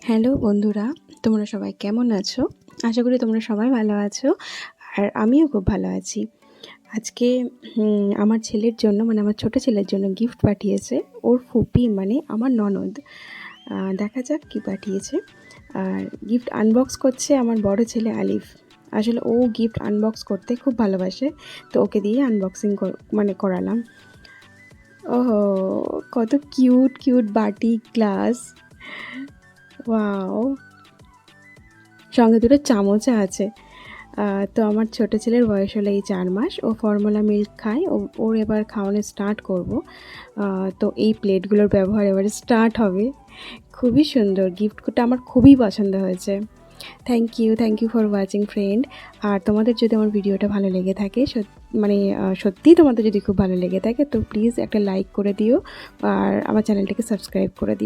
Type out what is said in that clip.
Hello বন্ধুরা, তোমরা সবাই কেমন আছো? আশা করি তোমরা সবাই ভালো আছো। আর আমিও খুব ভালো আছি। আজকে আমার ছেলের জন্য মানে আমার ছোটো ছেলের জন্য গিফট পাঠিয়েছে ওর ফুপি মানে আমার ননদ। দেখা যাক কী পাঠিয়েছে। আর গিফট আনবক্স করছে আমার বড় ছেলে আলিফ। আসলে ও গিফট আনবক্স করতে খুব ভালোবাসে, তো ওকে দিয়ে আনবক্সিং করালাম। ওহো, কত কিউট কিউট বাটি গ্লাস! ওয়াও! সঙ্গে দুটো চামচও আছে। তো আমার ছোটো ছেলের বয়স হলো এই 4 মাস। ও ফর্মুলা মিল্ক খায়। ওর এবার খাওয়ানো স্টার্ট করব। তো এই প্লেটগুলোর ব্যবহার এবারে স্টার্ট হবে। খুবই সুন্দর, গিফটটা আমার খুবই পছন্দ হয়েছে। Thank you for watching friend. আর তোমাদের যদি আমার ভিডিওটা ভালো লেগে থাকে, সত্যিই তোমাদের যদি খুব ভালো লেগে থাকে, তো প্লিজ একটা লাইক করে দিও আর আমার চ্যানেলটাকে সাবস্ক্রাইব করে দিও।